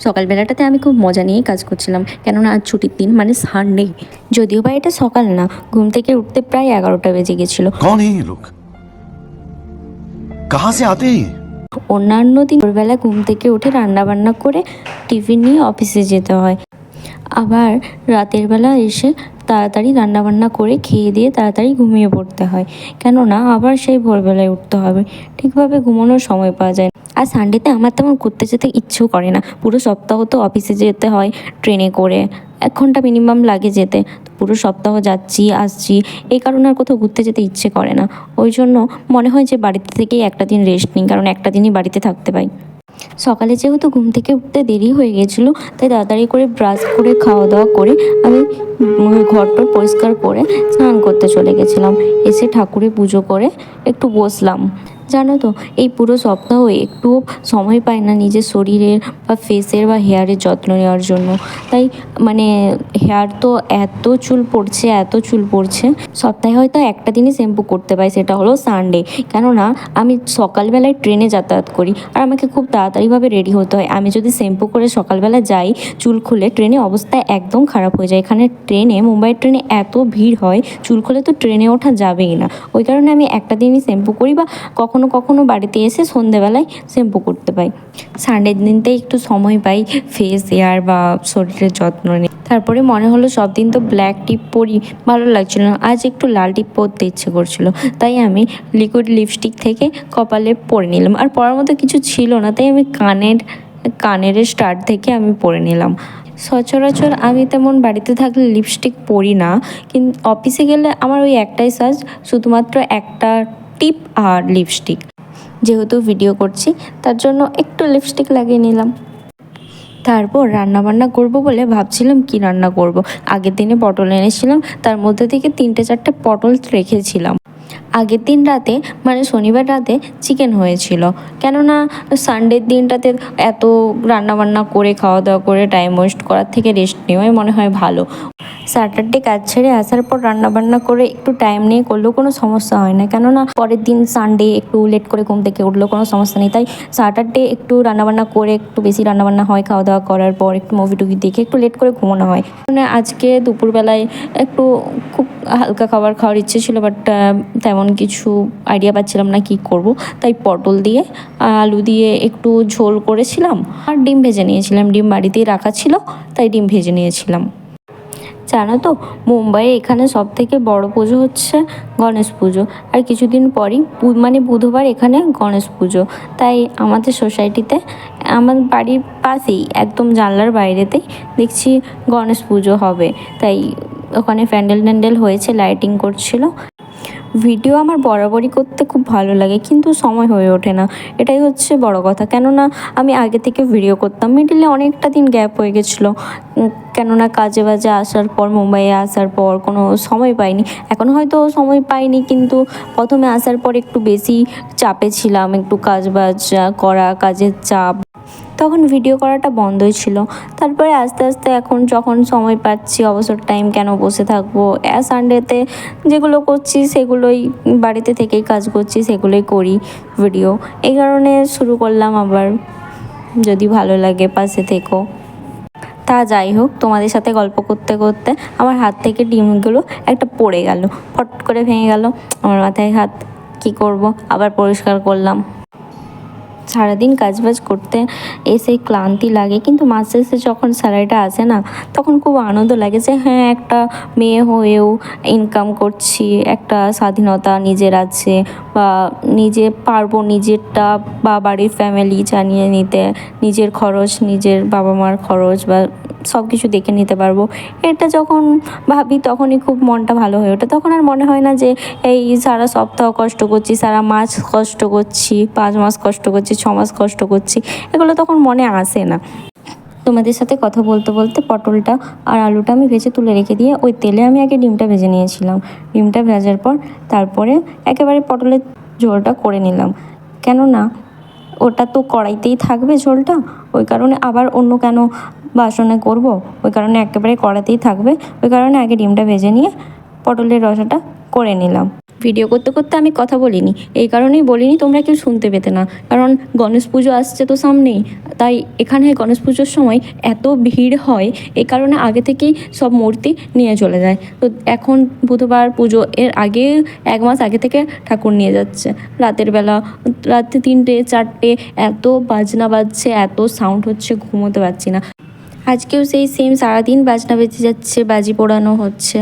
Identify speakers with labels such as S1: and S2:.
S1: সকালবেলাটাতে আমি খুব মজা নিয়েই কাজ করছিলাম, কেননা আজ ছুটির দিন, মানে সানডে। যদিও বা এটা সকাল না, ঘুম থেকে উঠতে প্রায় 11টা বেজে গেছিলো।
S2: कौन है ये लोग? कहाँ से आते हैं ये?
S1: অন্যান্য দিন ভোরবেলা ঘুম থেকে উঠে রান্না বান্না করে টিফিন নিয়ে অফিসে যেতে হয়, আবার রাতের বেলা এসে তাড়াতাড়ি রান্নাবান্না করে খেয়ে দিয়ে তাড়াতাড়ি ঘুমিয়ে পড়তে হয়, কেননা আবার সেই ভোরবেলায় উঠতে হবে। ঠিকভাবে ঘুমানোর সময় পাওয়া যায় না। আর সানডেতে আমার তেমন ঘুরতে যেতে ইচ্ছেও করে না। পুরো সপ্তাহ তো অফিসে যেতে হয় ট্রেনে করে, 1 ঘন্টা মিনিমাম লাগে যেতে। তো পুরো সপ্তাহ যাচ্ছি আসছি, এই কারণে আর কোথাও ঘুরতে যেতে ইচ্ছে করে না। ওই জন্য মনে হয় যে বাড়িতে থেকেই একটা দিন রেস্ট নিই, কারণ একটা দিনই বাড়িতে থাকতে পাই। সকালে যেহেতু ঘুম থেকে উঠতে দেরি হয়ে গেছিলো, তাই তাড়াতাড়ি করে ব্রাশ করে খাওয়া দাওয়া করে আমি ঘরটা পরিষ্কার করে স্নান করতে চলে গেছিলাম। এসে ঠাকুরের পুজো করে একটু বসলাম। জানো তো, এই পুরো সপ্তাহ একটুও সময় পাই না নিজের শরীরের বা ফেসের বা হেয়ারের যত্ন নেওয়ার জন্য। তাই মানে হেয়ার তো এত চুল পড়ছে, এত চুল পড়ছে। সপ্তাহে হয়তো একটা দিনই শ্যাম্পু করতে পাই, সেটা হলো সানডে। কেননা আমি সকালবেলায় ট্রেনে যাতায়াত করি আর আমাকে খুব তাড়াতাড়িভাবে রেডি হতে হয়। আমি যদি শ্যাম্পু করে সকালবেলা যাই, চুল খুলে ট্রেনে অবস্থা একদম খারাপ হয়ে যায়। এখানে ট্রেনে, মুম্বাইয়ের ট্রেনে এত ভিড় হয়, চুল খুলে তো ট্রেনে ওঠা যাবেই না। ওই কারণে আমি একটা দিনই শ্যাম্পু করি, বা কখনো কখনো বাড়িতে এসে সন্ধেবেলায় শ্যাম্পু করতে পাই। সানডের দিনটাই একটু সময় পাই ফেস, হেয়ার বা শরীরের যত্ন নিই। তারপরে মনে হলো সব দিন তো ব্ল্যাক টিপ পরি, ভালো লাগছিল না, আজ একটু লাল টিপ পরতে ইচ্ছে করছিল। তাই আমি লিকুইড লিপস্টিক থেকে কপালে পরে নিলাম। আর পরার মতো কিছু ছিল না, তাই আমি কানের স্টার্ট থেকে আমি পরে নিলাম। সচরাচর আমি তেমন বাড়িতে থাকলে লিপস্টিক পরি না, কিন্তু অফিসে গেলে আমার ওই একটাই সাজ, শুধুমাত্র একটা টিপ আর লিপস্টিক। যেহেতু ভিডিও করছি তার জন্য একটু লিপস্টিক লাগিয়ে নিলাম। তারপর রান্নাবান্না করব বলে ভাবছিলাম কি রান্না করব। আগের দিনে পটল এনেছিলাম, তার মধ্যে থেকে 3-4টে পটল রেখেছিলাম। আগের দিন রাতে, মানে শনিবার রাতে চিকেন হয়েছিল। কেননা সানডের দিনটাতে এত রান্নাবান্না করে খাওয়া দাওয়া করে টাইম ওয়েস্ট করার থেকে রেস্ট নেওয়াই মনে হয় ভালো। স্যাটারডে কাজ ছেড়ে আসার পর রান্নাবান্না করে একটু টাইম নিয়ে করলেও কোনো সমস্যা হয় না, কেননা পরের দিন সানডে একটু লেট করে ঘুম থেকে উঠলেও কোনো সমস্যা নেই। তাই স্যাটারডে একটু রান্নাবান্না করে, একটু বেশি রান্নাবান্না হয়, খাওয়া দাওয়া করার পর একটু মুভি টুভি দেখে একটু লেট করে ঘুমানো হয়। মানে আজকে দুপুরবেলায় একটু খুব হালকা খাবার খাওয়ার ইচ্ছে ছিল, বাট তেমন কিছু আইডিয়া পাচ্ছিলাম না কি করব। তাই পটল দিয়ে আলু দিয়ে একটু ঝোল করেছিলাম, আর ডিম ভেজে নিয়েছিলাম। ডিম বাড়িতেই রাখা ছিল, তাই ডিম ভেজে নিয়েছিলাম। জানো তো, মুম্বাইয়ে এখানে সবথেকে বড় পুজো হচ্ছে গণেশ পুজো। আর কিছুদিন পরই মানে বুধবার এখানে গণেশ পুজো। তাই আমাদের সোসাইটিতে, আমার বাড়ির পাশেই একদম জানলার বাইরেতেই দেখছি গণেশ পুজো হবে। তাই ওখানে প্যান্ডেল হয়েছে, লাইটিং করছিল। ভিডিও আমার বরাবরই করতে খুব ভালো লাগে, কিন্তু সময় হয়ে ওঠে না, এটাই হচ্ছে বড় কথা। কেননা আমি আগে থেকে ভিডিও করতাম, মিডিলে অনেকটা দিন গ্যাপ হয়ে গেছিলো। কেননা কাজে বাজে আসার পর, মুম্বাইয়ে আসার পর কোনো সময় পাইনি। এখনও হয়তো সময় পাইনি, কিন্তু প্রথমে আসার পর একটু বেশি চাপে ছিলাম, একটু কাজ বাজ করা, কাজের চাপ, তখন ভিডিও করাটা বন্ধই ছিল। তারপরে আস্তে আস্তে এখন যখন সময় পাচ্ছি, অবসর টাইম কেন বসে থাকবো, সানডেতে যেগুলো করছি সেগুলোই, বাড়িতে থেকেই কাজ করছি সেগুলোই করি ভিডিও। এই কারণে শুরু করলাম আবার। যদি ভালো লাগে পাশে থেকো। তা যাই হোক, তোমাদের সাথে গল্প করতে করতে আমার হাত থেকে ডিমগুলো একটা পড়ে গেল, ফট করে ভেঙে গেল আমার মাথায় হাত। কি করব, আবার পরিষ্কার করলাম। সারাদিন কাজবাজ করতে এসে ক্লান্তি লাগে, কিন্তু মাস শেষে যখন স্যালারিটা আসে না, তখন খুব আনন্দ লাগে যে হ্যাঁ, একটা মেয়ে হয়েও ইনকাম করছি, একটা স্বাধীনতা নিজের আছে, বা নিজে পারবো নিজেরটা বা বাড়ির ফ্যামিলি জানিয়ে নিতে, নিজের খরচ, নিজের বাবা মার খরচ বা সব কিছু দেখে নিতে পারবো। এটা যখন ভাবি তখনই খুব মনটা ভালো হয়ে ওঠে। তখন আর মনে হয় না যে এই সারা সপ্তাহ কষ্ট করছি, সারা মাস কষ্ট করছি, 5 মাস কষ্ট করছি, 6 মাস কষ্ট করছি, এগুলো তখন মনে আসে না। তোমাদের সাথে কথা বলতে বলতে পটলটা আর আলুটা আমি ভেজে তুলে রেখে দিয়ে ওই তেলে আমি আগে ডিমটা ভেজে নিয়েছিলাম। ডিমটা ভাজার পর তারপরে একেবারে পটলের ঝোলটা করে নিলাম। কেননা ওটা তো কড়াইতেই থাকবে ঝোলটা, ওই কারণে আবার অন্য কেন বাসনে করব, ওই কারণে একেবারে কড়াতেই থাকবে। ওই কারণে আগে ডিমটা ভেজে নিয়ে পটলের রসাটা করে নিলাম। ভিডিও করতে করতে আমি কথা বলিনি, এই কারণেই বলিনি তোমরা কেউ শুনতে পেতে না, কারণ গণেশ পুজো আসছে তো সামনেই, তাই এখানে গণেশ পুজোর সময় এত ভিড় হয়, এই কারণে আগে থেকেই সব মূর্তি নিয়ে চলে যায়। তো এখন বুধবার পুজো, এর আগে 1 মাস আগে থেকে ঠাকুর নিয়ে যাচ্ছে। রাতের বেলা রাত্রে 3টে 4টে এত বাজনা বাজছে, এত সাউন্ড হচ্ছে, ঘুমোতে পারছি না। আজকেও সেই সেম সারাদিন বাজনা বেজে যাচ্ছে, বাজি পোড়ানো হচ্ছে।